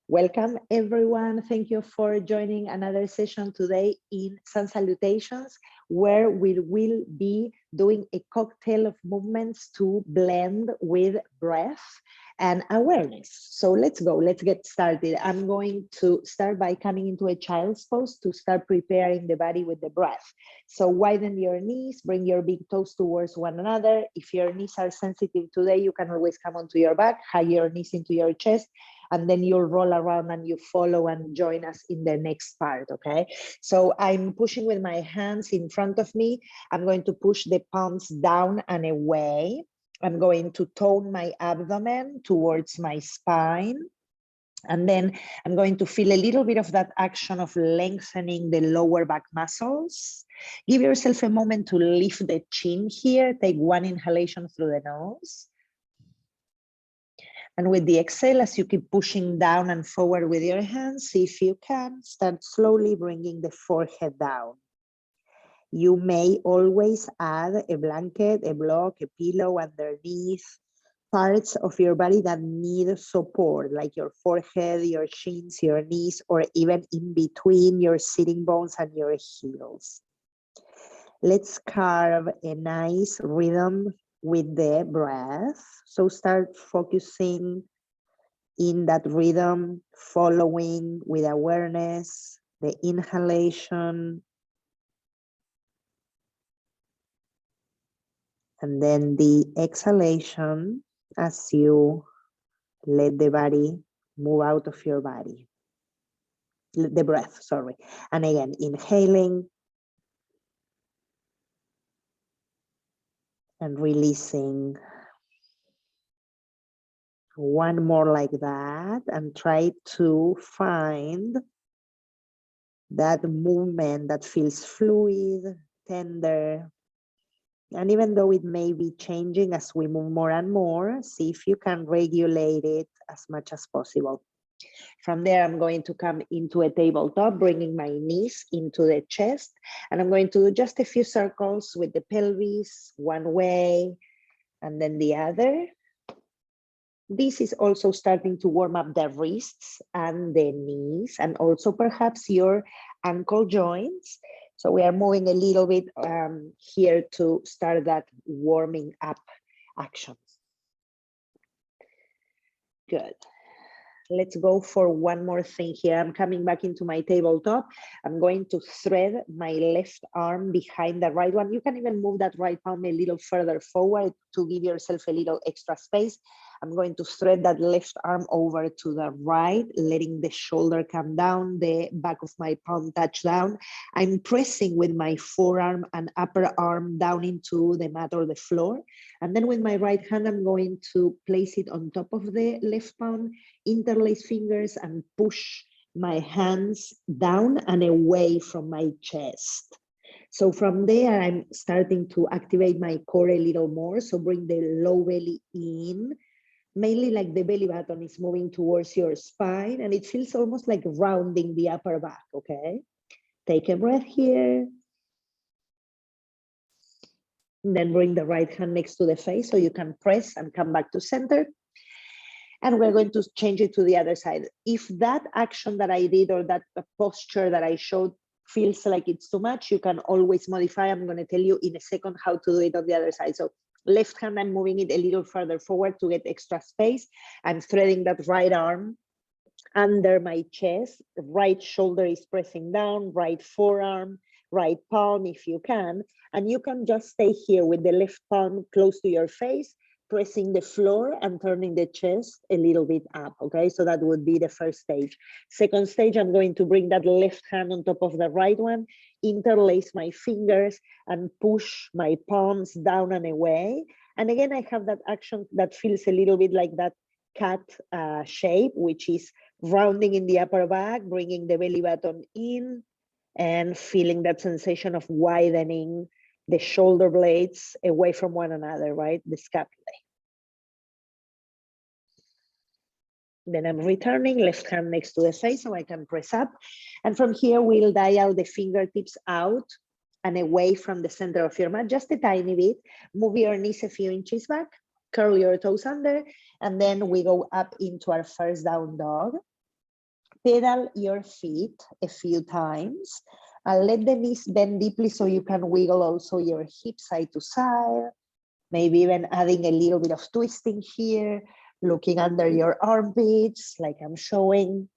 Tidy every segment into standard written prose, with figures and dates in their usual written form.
Welcome everyone. Thank you for joining another session today in Sun Salutations, where we will be doing a cocktail of movements to blend with breath and awareness. So let's go, let's get started. I'm going to start by coming into a child's pose to start preparing the body with the breath. So widen your knees, bring your big toes towards one another. If your knees are sensitive today, you can always come onto your back, hug your knees into your chest, and then you'll roll around and you follow and join us in the next part, okay? So I'm pushing with my hands in front of me. I'm going to push the palms down and away. I'm going to tone my abdomen towards my spine. And then I'm going to feel a little bit of that action of lengthening the lower back muscles. Give yourself a moment to lift the chin here. Take one inhalation through the nose. And with the exhale, as you keep pushing down and forward with your hands, see if you can start slowly bringing the forehead down. You may always add a blanket, a block, a pillow underneath parts of your body that need support, like your forehead, your shins, your knees, or even in between your sitting bones and your heels. Let's carve a nice rhythm with the breath. So start focusing in that rhythm, following with awareness, the inhalation, and then the exhalation as you let the body move out of your body. The breath, sorry. And again, inhaling and releasing. One more like that, and try to find that movement that feels fluid, tender. And even though it may be changing as we move more and more, see if you can regulate it as much as possible. From there, I'm going to come into a tabletop, bringing my knees into the chest. And I'm going to do just a few circles with the pelvis, one way, and then the other. This is also starting to warm up the wrists and the knees, and also perhaps your ankle joints. So we are moving a little bit here to start that warming up action. Good. Let's go for one more thing here. I'm coming back into my tabletop. I'm going to thread my left arm behind the right one. You can even move that right palm a little further forward to give yourself a little extra space. I'm going to thread that left arm over to the right, letting the shoulder come down, the back of my palm touch down. I'm pressing with my forearm and upper arm down into the mat or the floor. And then with my right hand, I'm going to place it on top of the left palm, interlace fingers, and push my hands down and away from my chest. So from there, I'm starting to activate my core a little more. So bring the low belly in, mainly like the belly button is moving towards your spine, and it feels almost like rounding the upper back, okay? Take a breath here. And then bring the right hand next to the face so you can press and come back to center. And we're going to change it to the other side. If that action that I did or that posture that I showed feels like it's too much, you can always modify. I'm going to tell you in a second how to do it on the other side. So left hand, I'm moving it a little further forward to get extra space. I'm threading that right arm under my chest. Right shoulder is pressing down, right forearm, right palm if you can. And you can just stay here with the left palm close to your face, pressing the floor and turning the chest a little bit up, okay? So that would be the first stage. Second stage, I'm going to bring that left hand on top of the right one, interlace my fingers and push my palms down and away. And again, I have that action that feels a little bit like that cat shape, which is rounding in the upper back, bringing the belly button in and feeling that sensation of widening the shoulder blades away from one another, right? The scapulae. Then I'm returning, left hand next to the face so I can press up. And from here, we'll dial the fingertips out and away from the center of your mat, just a tiny bit. Move your knees a few inches back, curl your toes under, and then we go up into our first down dog. pedal your feet a few times and let the knees bend deeply so you can wiggle also your hips side to side. Maybe even adding a little bit of twisting here, looking under your armpits like I'm showing.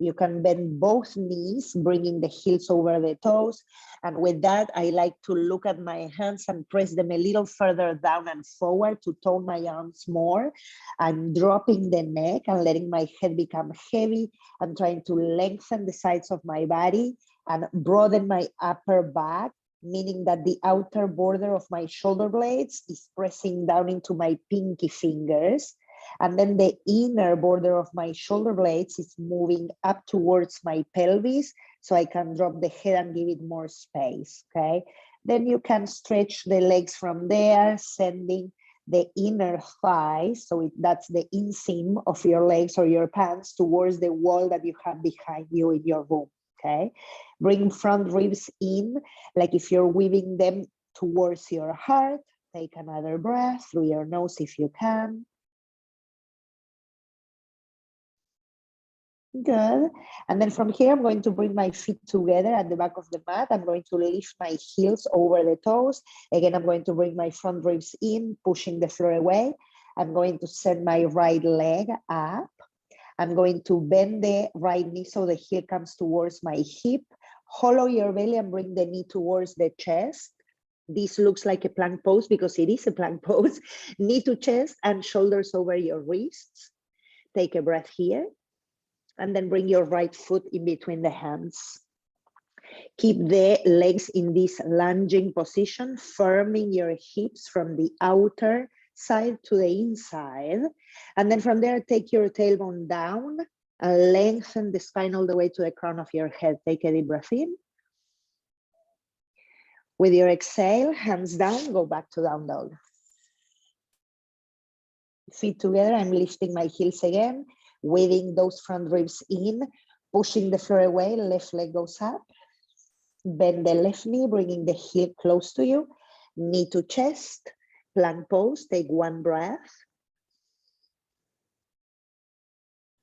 You can bend both knees, bringing the heels over the toes. And with that, I like to look at my hands and press them a little further down and forward to tone my arms more. I'm dropping the neck and letting my head become heavy. I'm trying to lengthen the sides of my body and broaden my upper back, meaning that the outer border of my shoulder blades is pressing down into my pinky fingers. And then the inner border of my shoulder blades is moving up towards my pelvis so I can drop the head and give it more space, okay? Then you can stretch the legs from there, sending the inner thighs, so that's the inseam of your legs or your pants towards the wall that you have behind you in your room, okay? Bring front ribs in, like if you're weaving them towards your heart. Take another breath through your nose if you can. Good. And then from here, I'm going to bring my feet together at the back of the mat. I'm going to lift my heels over the toes. Again, I'm going to bring my front ribs in, pushing the floor away. I'm going to send my right leg up. I'm going to bend the right knee so the heel comes towards my hip. Hollow your belly and bring the knee towards the chest. This looks like a plank pose because it is a plank pose. Knee to chest and shoulders over your wrists. Take a breath here. And then bring your right foot in between the hands. Keep the legs in this lunging position, firming your hips from the outer side to the inside. And then from there, take your tailbone down and lengthen the spine all the way to the crown of your head. Take a deep breath in. With your exhale, hands down, go back to down dog. Feet together, I'm lifting my heels again. Weaving those front ribs in, pushing the floor away, left leg goes up. Bend the left knee, bringing the heel close to you. Knee to chest, plank pose, take one breath.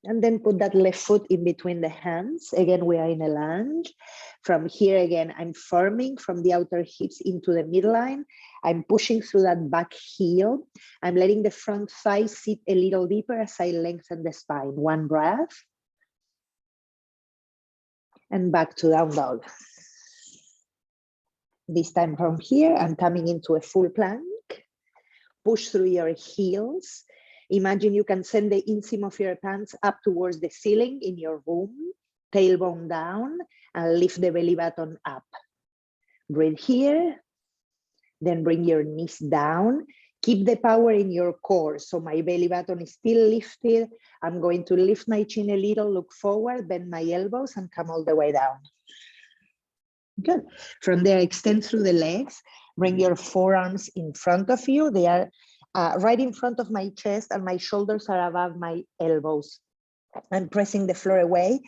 And then put that left foot in between the hands. Again, we are in a lunge. From here, again, I'm firming from the outer hips into the midline. I'm pushing through that back heel. I'm letting the front thigh sit a little deeper as I lengthen the spine. One breath. And back to down dog. This time from here, I'm coming into a full plank. Push through your heels. Imagine you can send the inseam of your pants up towards the ceiling in your room, tailbone down, and lift the belly button up. Breathe here, then bring your knees down. Keep the power in your core. So my belly button is still lifted. I'm going to lift my chin a little, look forward, bend my elbows, and come all the way down. Good. From there, extend through the legs. Bring your forearms in front of you. They are right in front of my chest, and my shoulders are above my elbows. I'm pressing the floor away,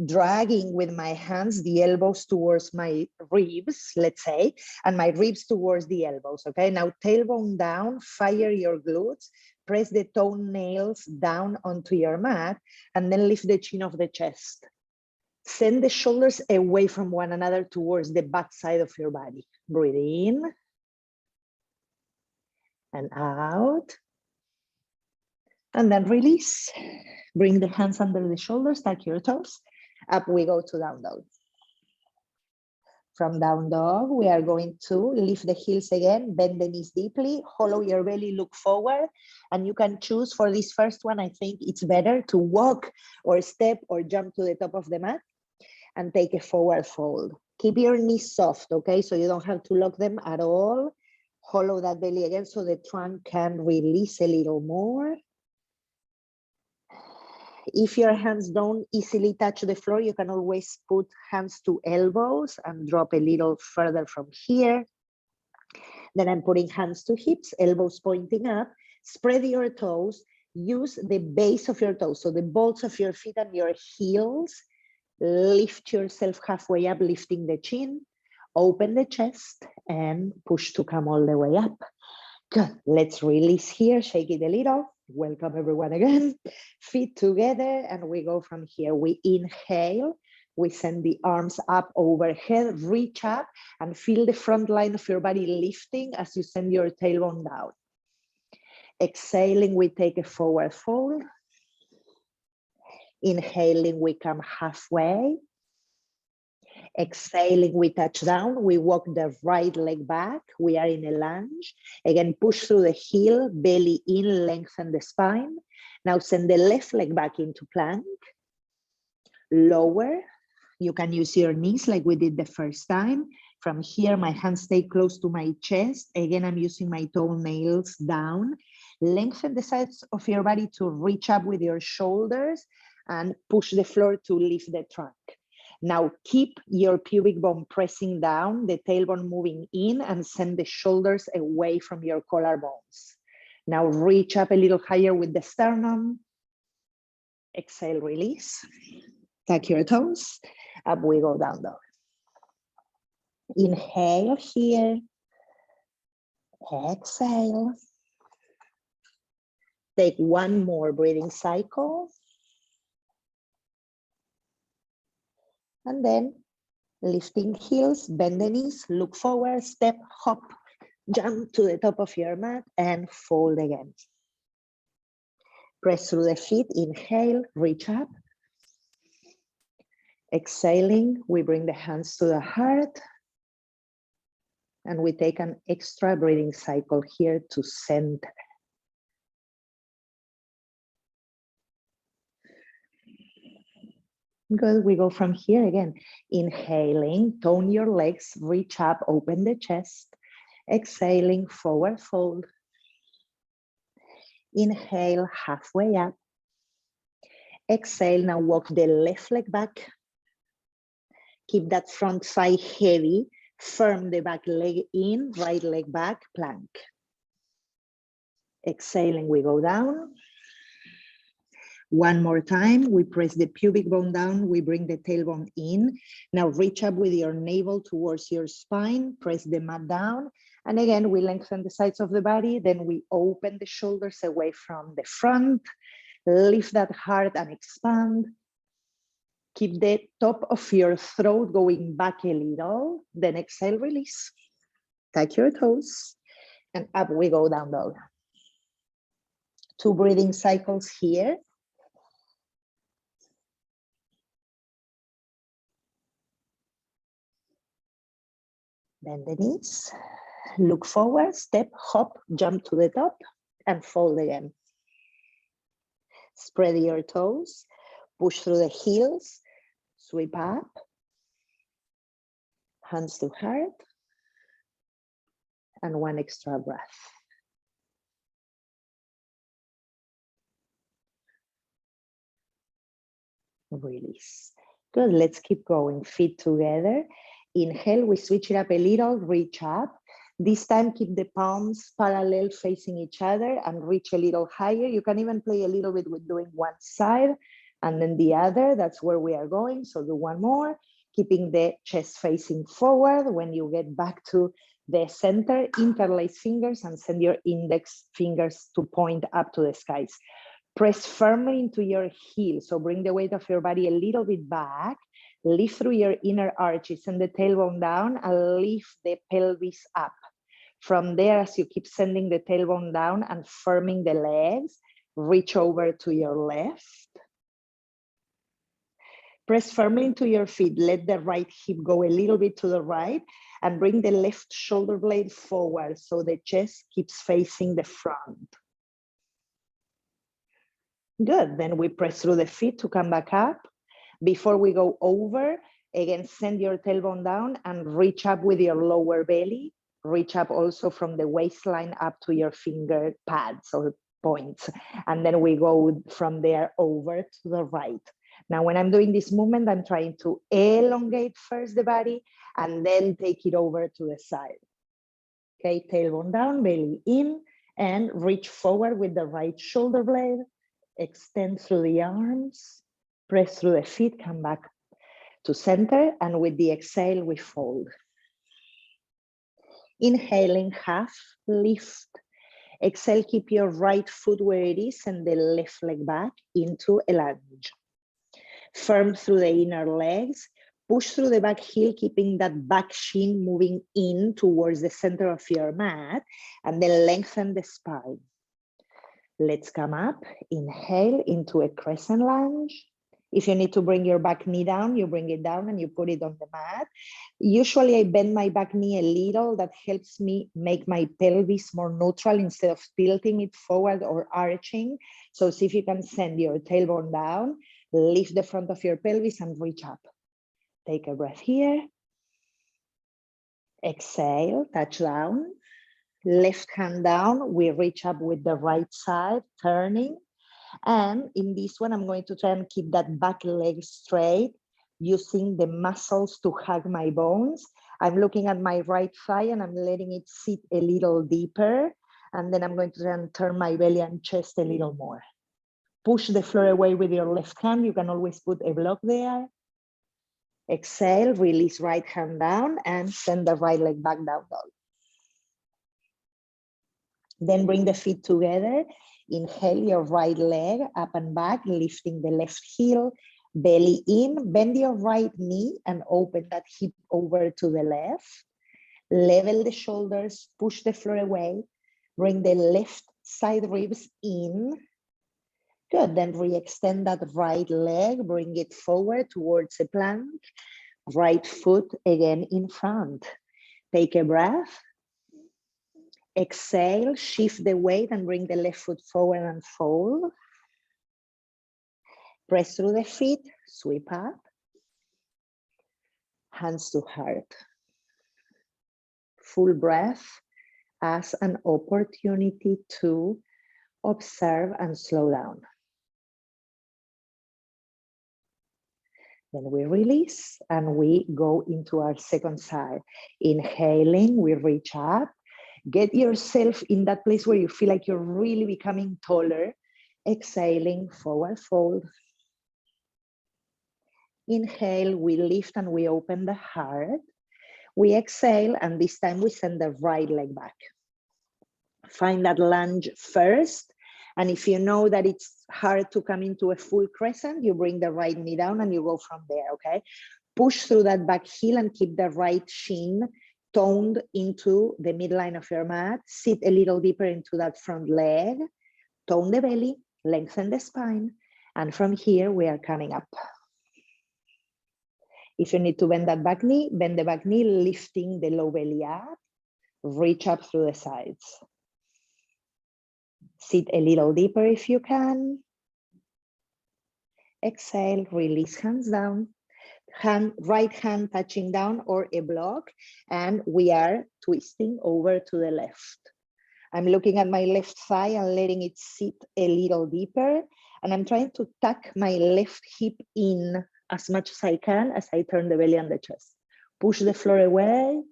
dragging with my hands the elbows towards my ribs, let's say, and my ribs towards the elbows, okay? Now tailbone down, fire your glutes, press the toenails down onto your mat, and then lift the chin off the chest. Send the shoulders away from one another towards the back side of your body. Breathe in and out. And then release. Bring the hands under the shoulders, tuck your toes. Up we go to down dog. From down dog, we are going to lift the heels again, bend the knees deeply, hollow your belly, look forward. And you can choose for this first one, I think it's better to walk or step or jump to the top of the mat and take a forward fold. Keep your knees soft, okay? So you don't have to lock them at all. Hollow that belly again so the trunk can release a little more. If your hands don't easily touch the floor, you can always put hands to elbows and drop a little further from here. Then I'm putting hands to hips, elbows pointing up. Spread your toes. Use the base of your toes, so the balls of your feet and your heels. Lift yourself halfway up, lifting the chin. Open the chest and push to come all the way up. Good. Let's release here, shake it a little. Welcome everyone again. Feet together and we go from here. We inhale, we send the arms up overhead, reach up and feel the front line of your body lifting as you send your tailbone down. Exhaling, we take a forward fold. Inhaling, we come halfway. Exhaling, we touch down. We walk the right leg back. We are in a lunge. Again, push through the heel, belly in, lengthen the spine. Now send the left leg back into plank. Lower. You can use your knees like we did the first time. From here, my hands stay close to my chest. Again, I'm using my toenails down. Lengthen the sides of your body to reach up with your shoulders and push the floor to lift the trunk. Now keep your pubic bone pressing down, the tailbone moving in and send the shoulders away from your collarbones. Now reach up a little higher with the sternum. Exhale, release. Tuck your toes. Up we go down dog. Inhale here. Exhale. Take one more breathing cycle. And then lifting heels, bend the knees, look forward, step, hop, jump to the top of your mat and fold again. Press through the feet, inhale, reach up. Exhaling, we bring the hands to the heart. And we take an extra breathing cycle here to center. Good, we go from here again. Inhaling, tone your legs, reach up, open the chest. Exhaling, forward fold. Inhale, halfway up. Exhale, now walk the left leg back. Keep that front thigh heavy. Firm the back leg in, right leg back, plank. Exhaling, we go down. One more time, we press the pubic bone down, we bring the tailbone in. Now reach up with your navel towards your spine, press the mat down. And again, we lengthen the sides of the body, then we open the shoulders away from the front, lift that heart and expand. Keep the top of your throat going back a little, then exhale, release. Touch your toes, and up we go down dog. 2 breathing cycles here. Bend the knees, look forward, step, hop, jump to the top, and fold again. Spread your toes, push through the heels, sweep up, hands to heart, and one extra breath. Release. Good, let's keep going, feet together. Inhale, we switch it up a little, reach up. This time, keep the palms parallel facing each other and reach a little higher. You can even play a little bit with doing one side and then the other. That's where we are going. So do one more, keeping the chest facing forward. When you get back to the center, interlace fingers and send your index fingers to point up to the skies. Press firmly into your heel. So bring the weight of your body a little bit back. Lift through your inner arches, send the tailbone down and lift the pelvis up. From there, as you keep sending the tailbone down and firming the legs, reach over to your left. Press firmly into your feet. Let the right hip go a little bit to the right and bring the left shoulder blade forward so the chest keeps facing the front. Good, then we press through the feet to come back up. Before we go over, again, send your tailbone down and reach up with your lower belly. Reach up also from the waistline up to your finger pads or points. And then we go from there over to the right. Now, when I'm doing this movement, I'm trying to elongate first the body and then take it over to the side. Okay, tailbone down, belly in, and reach forward with the right shoulder blade. Extend through the arms. Press through the feet, come back to center, and with the exhale, we fold. Inhaling, half lift. Exhale, keep your right foot where it is and the left leg back into a lunge. Firm through the inner legs. Push through the back heel, keeping that back shin moving in towards the center of your mat, and then lengthen the spine. Let's come up. Inhale into a crescent lunge. If you need to bring your back knee down, you bring it down and you put it on the mat. Usually I bend my back knee a little. That helps me make my pelvis more neutral instead of tilting it forward or arching. So see if you can send your tailbone down, lift the front of your pelvis and reach up. Take a breath here. Exhale, touch down. Left hand down, we reach up with the right side, turning. And in this one, I'm going to try and keep that back leg straight, using the muscles to hug my bones. I'm looking at my right thigh and I'm letting it sit a little deeper. And then I'm going to try and turn my belly and chest a little more. Push the floor away with your left hand. You can always put a block there. Exhale, release right hand down and send the right leg back down dog. Then bring the feet together. Inhale your right leg up and back, lifting the left heel, belly in, bend your right knee and open that hip over to the left. Level the shoulders, push the floor away, bring the left side ribs in. Good, then re-extend that right leg, bring it forward towards a plank. Right foot again in front. Take a breath. Exhale, shift the weight and bring the left foot forward and fold. Press through the feet, sweep up. Hands to heart. Full breath as an opportunity to observe and slow down. Then we release and we go into our second side. Inhaling, we reach up. Get yourself in that place where you feel like you're really becoming taller. Exhaling, forward fold. Inhale, we lift and we open the heart. We exhale and this time we send the right leg back. Find that lunge first. And if you know that it's hard to come into a full crescent, you bring the right knee down and you go from there, okay? Push through that back heel and keep the right shin toned into the midline of your mat. Sit a little deeper into that front leg. Tone the belly, lengthen the spine. And from here, we are coming up. If you need to bend that back knee, bend the back knee, lifting the low belly up. Reach up through the sides. Sit a little deeper if you can. Exhale, release hands down. Right hand touching down or a block, and we are twisting over to the left. I'm looking at my left thigh and letting it sit a little deeper, and I'm trying to tuck my left hip in as much as I can as I turn the belly and the chest. Push the floor away.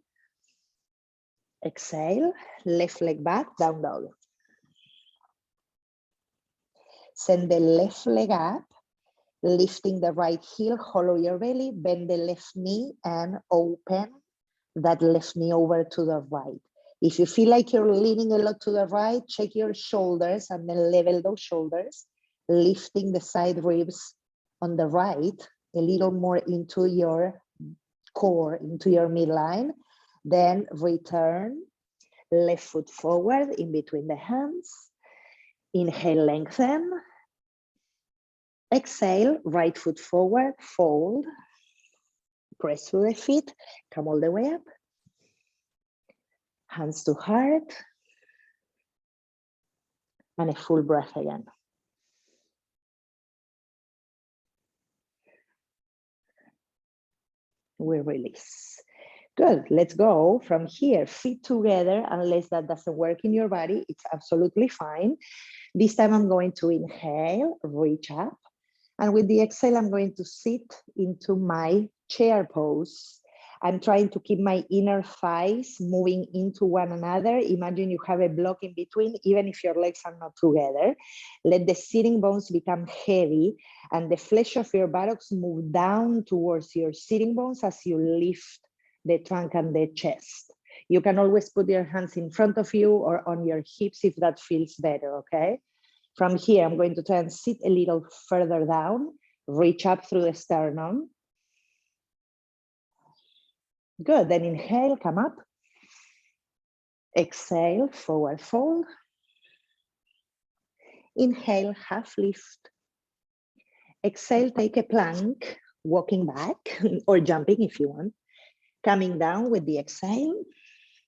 Exhale, left leg back, down dog. Send the left leg up. Lifting the right heel, hollow your belly, bend the left knee and open that left knee over to the right. If you feel like you're leaning a lot to the right, check your shoulders and then level those shoulders, lifting the side ribs on the right, a little more into your core, into your midline. Then return, left foot forward in between the hands. Inhale, lengthen. Exhale, right foot forward, fold. Press through the feet, come all the way up. Hands to heart. And a full breath again. We release. Good, let's go from here, feet together, unless that doesn't work in your body, it's absolutely fine. This time I'm going to inhale, reach up. And with the exhale, I'm going to sit into my chair pose. I'm trying to keep my inner thighs moving into one another. Imagine you have a block in between, even if your legs are not together. Let the sitting bones become heavy and the flesh of your buttocks move down towards your sitting bones as you lift the trunk and the chest. You can always put your hands in front of you or on your hips if that feels better, okay? From here, I'm going to try and sit a little further down, reach up through the sternum. Good, then inhale, come up. Exhale, forward fold. Inhale, half lift. Exhale, take a plank, walking back or jumping if you want. Coming down with the exhale.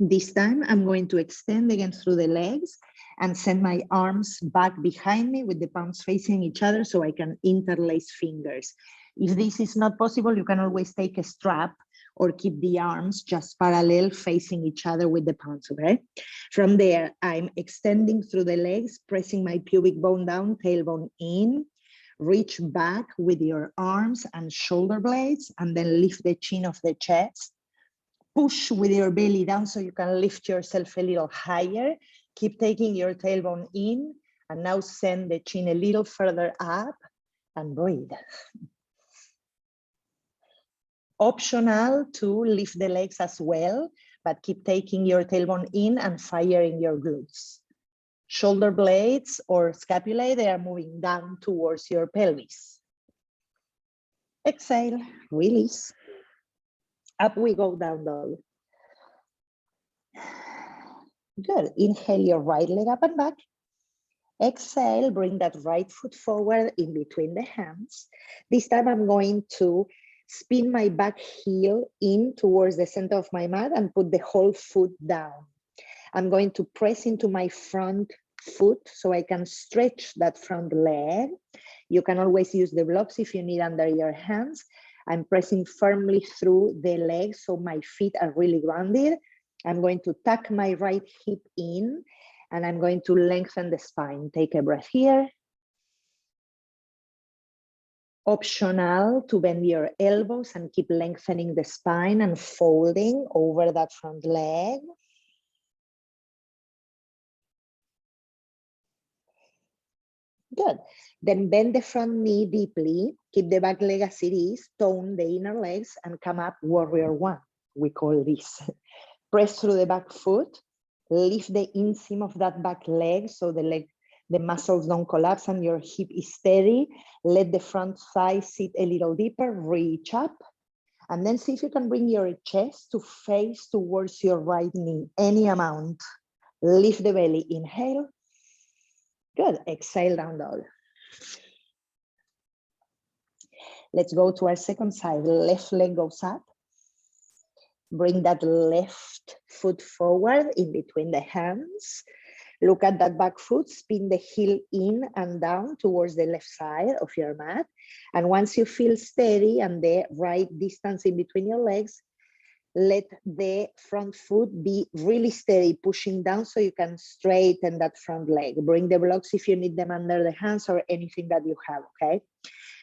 This time I'm going to extend again through the legs and send my arms back behind me with the palms facing each other so I can interlace fingers. If this is not possible, you can always take a strap or keep the arms just parallel facing each other with the palms, okay? From there, I'm extending through the legs, pressing my pubic bone down, tailbone in, reach back with your arms and shoulder blades, and then lift the chin of the chest. Push with your belly down so you can lift yourself a little higher. Keep taking your tailbone in, and now send the chin a little further up and breathe. Optional to lift the legs as well, but keep taking your tailbone in and firing your glutes. Shoulder blades or scapulae, they are moving down towards your pelvis. Exhale, release. Up we go, down dog. Good, inhale your right leg up and back. Exhale, bring that right foot forward in between the hands. This time I'm going to spin my back heel in towards the center of my mat and put the whole foot down. I'm going to press into my front foot so I can stretch that front leg. You can always use the blocks if you need under your hands. I'm pressing firmly through the legs so my feet are really grounded. I'm going to tuck my right hip in and I'm going to lengthen the spine. Take a breath here. Optional to bend your elbows and keep lengthening the spine and folding over that front leg. Good. Then bend the front knee deeply, keep the back leg as it is, tone the inner legs and come up warrior one, we call this. Press through the back foot, lift the inseam of that back leg so the muscles don't collapse and your hip is steady. Let the front thigh sit a little deeper, reach up, and then see if you can bring your chest to face towards your right knee, any amount. Lift the belly, inhale. Good, exhale, down dog. Let's go to our second side. Left leg goes up. Bring that left foot forward in between the hands. Look at that back foot, spin the heel in and down towards the left side of your mat. And once you feel steady and the right distance in between your legs, let the front foot be really steady, pushing down so you can straighten that front leg. Bring the blocks if you need them under the hands or anything that you have, okay?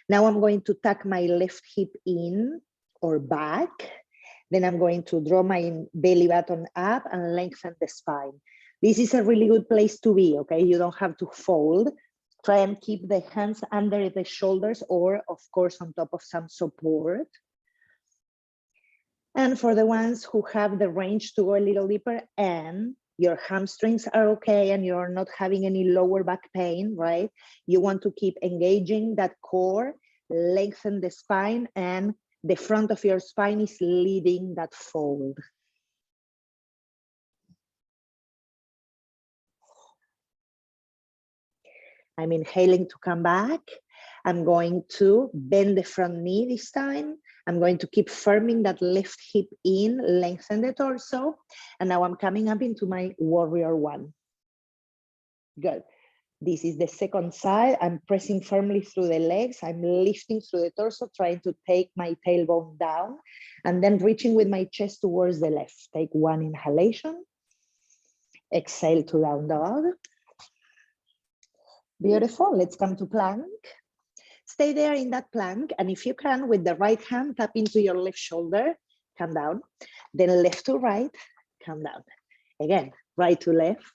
Now I'm going to tuck my left hip in or back. Then I'm going to draw my belly button up and lengthen the spine. This is a really good place to be, okay? You don't have to fold. Try and keep the hands under the shoulders or, of course, on top of some support. And for the ones who have the range to go a little deeper and your hamstrings are okay and you're not having any lower back pain, right? You want to keep engaging that core, lengthen the spine, and the front of your spine is leading that fold. I'm inhaling to come back. I'm going to bend the front knee this time. I'm going to keep firming that left hip in, lengthen the torso. And now I'm coming up into my warrior one. Good. This is the second side. I'm pressing firmly through the legs. I'm lifting through the torso, trying to take my tailbone down and then reaching with my chest towards the left. Take one inhalation. Exhale to down dog. Beautiful. Let's come to plank. Stay there in that plank. And if you can, with the right hand, tap into your left shoulder, come down. Then left to right, come down. Again, right to left.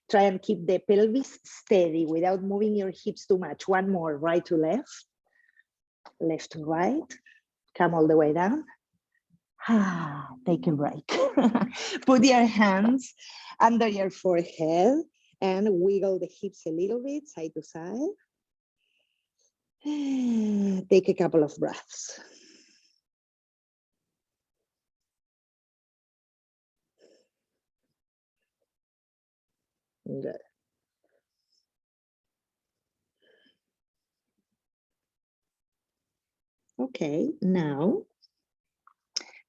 Try and keep the pelvis steady without moving your hips too much. One more, right to left to right. Come all the way down. Take a break. Put your hands under your forehead and wiggle the hips a little bit, side to side. Take a couple of breaths. Good. Okay, now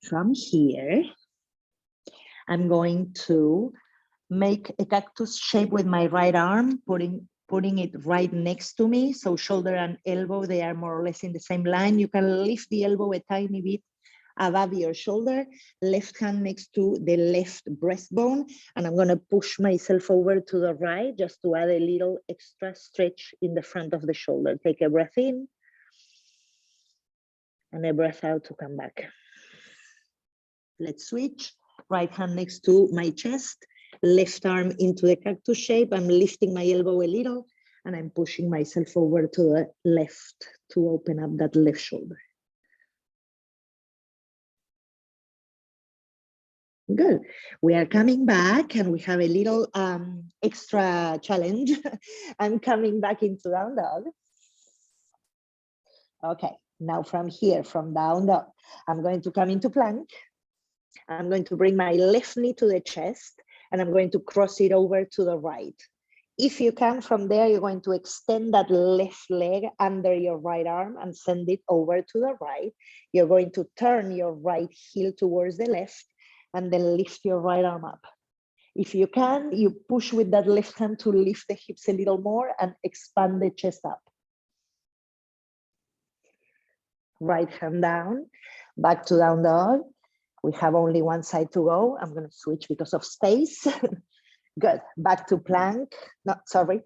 from here, I'm going to make a cactus shape with my right arm, putting it right next to me. So shoulder and elbow, they are more or less in the same line. You can lift the elbow a tiny bit above your shoulder, left hand next to the left breastbone. And I'm gonna push myself over to the right just to add a little extra stretch in the front of the shoulder. Take a breath in and a breath out to come back. Let's switch. Right hand next to my chest, left arm into the cactus shape. I'm lifting my elbow a little and I'm pushing myself over to the left to open up that left shoulder. Good. We are coming back and we have a little extra challenge. I'm coming back into down dog. Okay, now from here, from down dog, I'm going to come into plank. I'm going to bring my left knee to the chest and I'm going to cross it over to the right. If you can, from there, you're going to extend that left leg under your right arm and send it over to the right. You're going to turn your right heel towards the left and then lift your right arm up. If you can, you push with that left hand to lift the hips a little more and expand the chest up. Right hand down, back to down dog. We have only one side to go. I'm going to switch because of space. Good. Back to plank. No, sorry.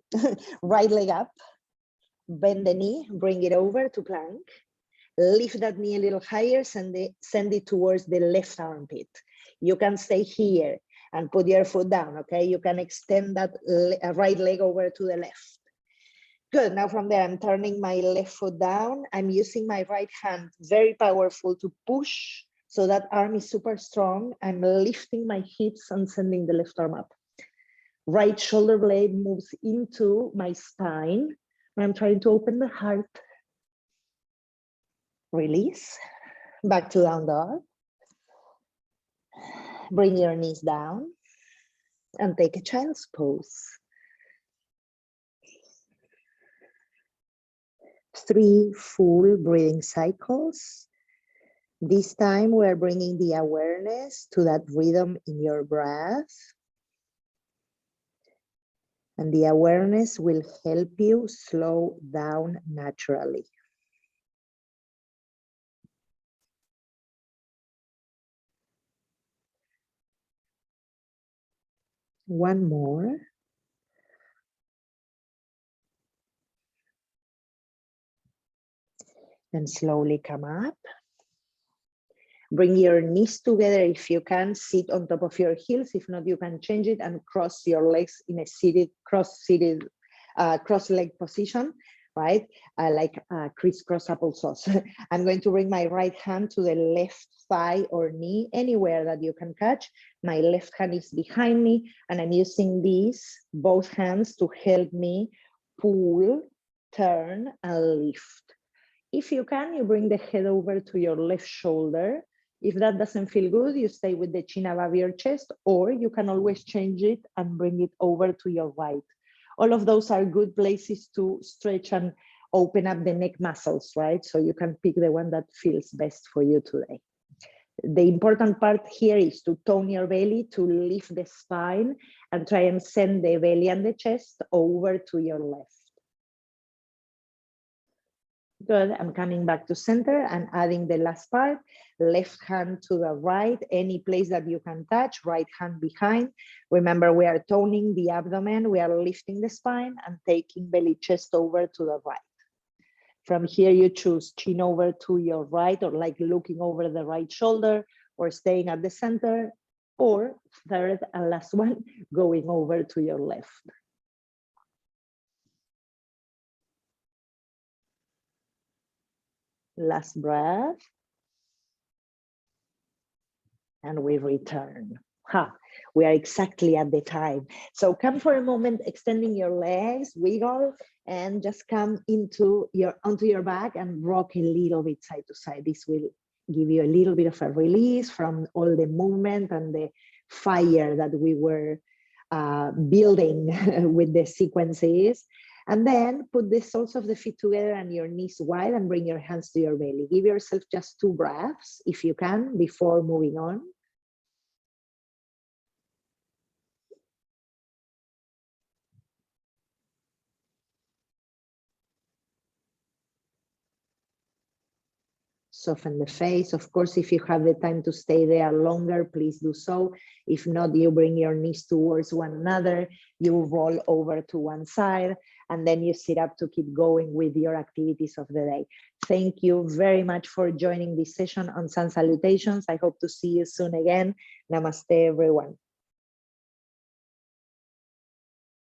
Right leg up. Bend the knee. Bring it over to plank. Lift that knee a little higher. Send it towards the left armpit. You can stay here and put your foot down. Okay. You can extend that right leg over to the left. Good. Now from there, I'm turning my left foot down. I'm using my right hand, very powerful, to push. So that arm is super strong. I'm lifting my hips and sending the left arm up. Right shoulder blade moves into my spine. I'm trying to open the heart. Release. Back to down dog. Bring your knees down and take a child's pose. 3 full breathing cycles. This time we're bringing the awareness to that rhythm in your breath. And the awareness will help you slow down naturally. One more. And slowly come up. Bring your knees together if you can. Sit on top of your heels. If not, you can change it and cross your legs in a seated, cross-leg position, right? Like crisscross applesauce. I'm going to bring my right hand to the left thigh or knee, anywhere that you can catch. My left hand is behind me, and I'm using these, both hands, to help me pull, turn, and lift. If you can, you bring the head over to your left shoulder. If that doesn't feel good, you stay with the chin above your chest, or you can always change it and bring it over to your right. All of those are good places to stretch and open up the neck muscles, right? So you can pick the one that feels best for you today. The important part here is to tone your belly, to lift the spine, and try and send the belly and the chest over to your left. Good. I'm coming back to center and adding the last part. Left hand to the right, any place that you can touch, right hand behind. Remember, we are toning the abdomen, we are lifting the spine and taking belly chest over to the right. From here, you choose chin over to your right, or like looking over the right shoulder, or staying at the center, or third and last one, going over to your left. Last breath. and we return. We are exactly at the time. So come for a moment, extending your legs, wiggle, and just come onto your back and rock a little bit side to side. This will give you a little bit of a release from all the movement and the fire that we were building with the sequences. And then put the soles of the feet together and your knees wide and bring your hands to your belly. Give yourself just 2 breaths, if you can, before moving on. Soften the face. Of course, if you have the time to stay there longer, please do so. If not, you bring your knees towards one another, you roll over to one side, and then you sit up to keep going with your activities of the day. Thank you very much for joining this session on Sun Salutations. I hope to see you soon again. Namaste, everyone.